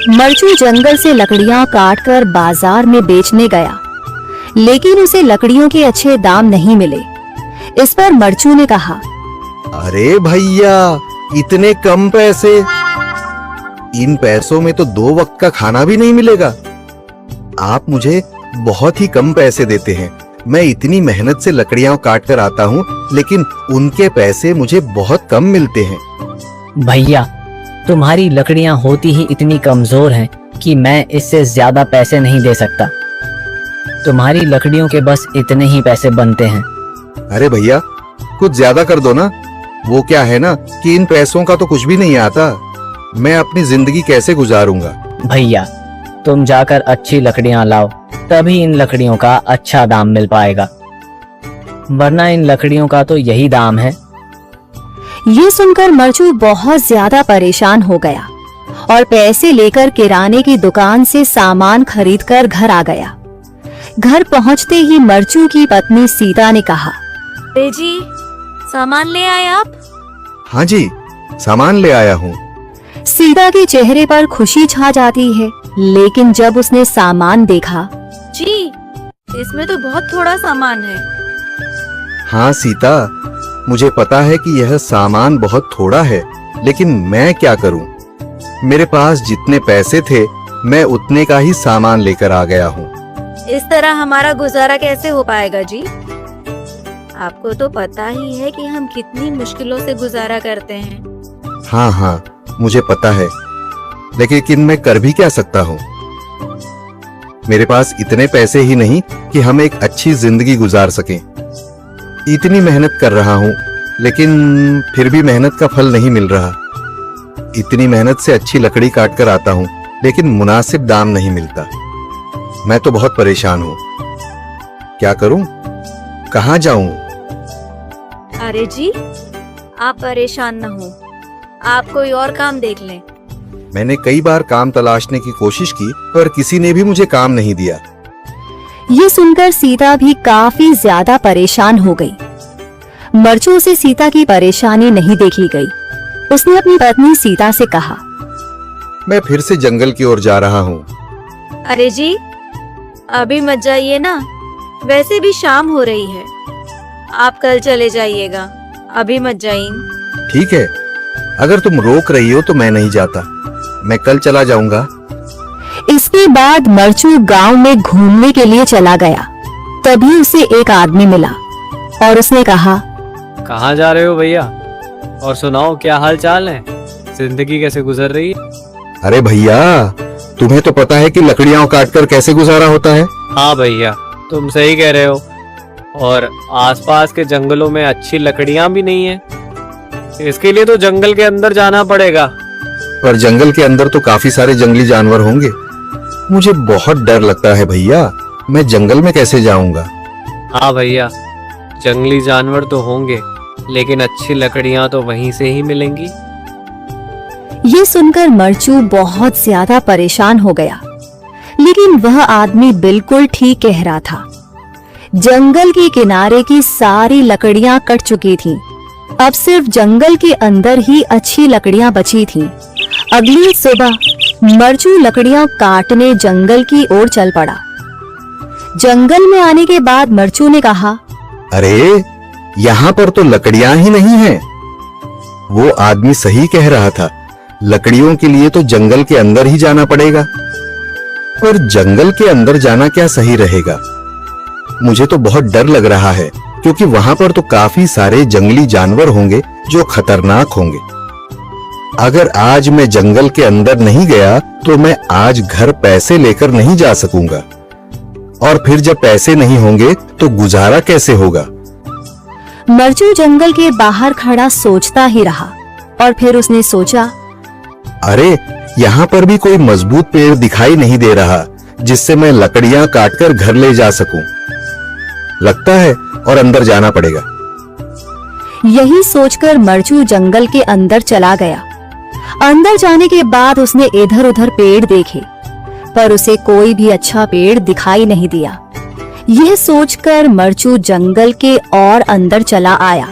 मरचू जंगल से लकड़ियां काटकर बाजार में बेचने गया, लेकिन उसे लकड़ियों के अच्छे दाम नहीं मिले। इस पर मरचू ने कहा, अरे भैया, इतने कम पैसे, इन पैसों में तो 2 वक्त का खाना भी नहीं मिलेगा। आप मुझे बहुत ही कम पैसे देते हैं। मैं इतनी मेहनत से लकड़ियां काट कर आता हूँ, लेकिन उनके पैसे मुझे बहुत कम मिलते हैं। भैया, तुम्हारी लकड़ियां होती ही इतनी कमजोर हैं कि मैं इससे ज्यादा पैसे नहीं दे सकता। तुम्हारी लकड़ियों के बस इतने ही पैसे बनते हैं। अरे भैया, कुछ ज्यादा कर दो ना। वो क्या है ना कि इन पैसों का तो कुछ भी नहीं आता। मैं अपनी जिंदगी कैसे गुजारूंगा। भैया, तुम जाकर अच्छी लकड़ियां लाओ, तभी इन लकड़ियों का अच्छा दाम मिल पाएगा, वरना इन लकड़ियों का तो यही दाम है। ये सुनकर मरचू बहुत ज्यादा परेशान हो गया और पैसे लेकर किराने की दुकान से सामान खरीदकर घर आ गया। घर पहुंचते ही मरचू की पत्नी सीता ने कहा, अरे जी, सामान ले आए आप? हाँ जी, सामान ले आया हूँ। सीता के चेहरे पर खुशी छा जाती है, लेकिन जब उसने सामान देखा, जी, इसमें तो बहुत थोड़ा सामान है। हाँ सीता, मुझे पता है कि यह सामान बहुत थोड़ा है, लेकिन मैं क्या करूं? मेरे पास जितने पैसे थे, मैं उतने का ही सामान लेकर आ गया हूँ। इस तरह हमारा गुजारा कैसे हो पाएगा जी? आपको तो पता ही है कि हम कितनी मुश्किलों से गुजारा करते हैं। हाँ हाँ, मुझे पता है, लेकिन मैं कर भी क्या सकता हूँ? मेरे पास इतने पैसे ही नहीं कि हम एक अच्छी जिंदगी गुजार सकें। इतनी मेहनत कर रहा हूँ, लेकिन फिर भी मेहनत का फल नहीं मिल रहा। इतनी मेहनत से अच्छी लकड़ी काट कर आता हूँ, लेकिन मुनासिब दाम नहीं मिलता। मैं तो बहुत परेशान हूँ। क्या करूँ? कहाँ जाऊँ? अरे जी, आप परेशान न हो, आप कोई और काम देख लें। मैंने कई बार काम तलाशने की कोशिश की, पर किसी ने भी मुझे काम नहीं दिया। ये सुनकर सीता भी काफी ज्यादा परेशान हो गई। मरचू से सीता की परेशानी नहीं देखी गई। उसने अपनी पत्नी सीता से कहा, मैं फिर से जंगल की ओर जा रहा हूँ। अरे जी, अभी मत जाइए ना, वैसे भी शाम हो रही है। आप कल चले जाइएगा, अभी मत जाइए। ठीक है, अगर तुम रोक रही हो तो मैं नहीं जाता। मैं कल चला जाऊंगा। इसके बाद मरचू गांव में घूमने के लिए चला गया। तभी उसे एक आदमी मिला और उसने कहा, कहाँ जा रहे हो भैया? और सुनाओ, क्या हाल चाल है? जिंदगी कैसे गुजर रही है? अरे भैया, तुम्हें तो पता है कि लकड़ियां काटकर कैसे गुजारा होता है। हाँ भैया, तुम सही कह रहे हो। और आसपास के जंगलों में अच्छी लकड़ियां भी नहीं है। इसके लिए तो जंगल के अंदर जाना पड़ेगा। पर जंगल के अंदर तो काफी सारे जंगली जानवर होंगे। मुझे बहुत डर लगता है भैया, मैं जंगल में कैसे जाऊंगा? हाँ भैया, जंगली जानवर तो होंगे, लेकिन अच्छी लकड़ियां तो वहीं से ही मिलेंगी। ये सुनकर मरचू बहुत ज्यादा परेशान हो गया, लेकिन वह आदमी बिल्कुल ठीक कह रहा था। जंगल के किनारे की सारी लकड़ियां कट चुकी थीं। अब सिर्फ जंगल के अंदर ही अच्छी लकड़ियां बची थीं। अगली सुबह मरचू लकड़ियां काटने जंगल की ओर चल पड़ा। जंगल में आने के बाद मरचू ने कहा, अरे, यहाँ पर तो लकड़ियां ही नहीं हैं। वो आदमी सही कह रहा था, लकड़ियों के लिए तो जंगल के अंदर ही जाना पड़ेगा। पर जंगल के अंदर जाना क्या सही रहेगा? मुझे तो बहुत डर लग रहा है, क्योंकि वहां पर तो काफी सारे जंगली जानवर होंगे जो खतरनाक होंगे। अगर आज मैं जंगल के अंदर नहीं गया तो मैं आज घर पैसे लेकर नहीं जा सकूंगा, और फिर जब पैसे नहीं होंगे तो गुजारा कैसे होगा? मरचू जंगल के बाहर खड़ा सोचता ही रहा और फिर उसने सोचा, अरे, यहाँ पर भी कोई मजबूत पेड़ दिखाई नहीं दे रहा जिससे मैं लकड़ियां काटकर घर ले जा सकूं। लगता है और अंदर जाना पड़ेगा। यही सोचकर मरचू जंगल के अंदर चला गया। अंदर जाने के बाद उसने इधर उधर पेड़ देखे, पर उसे कोई भी अच्छा पेड़ दिखाई नहीं दिया। यह सोचकर मरचू जंगल के और अंदर चला आया।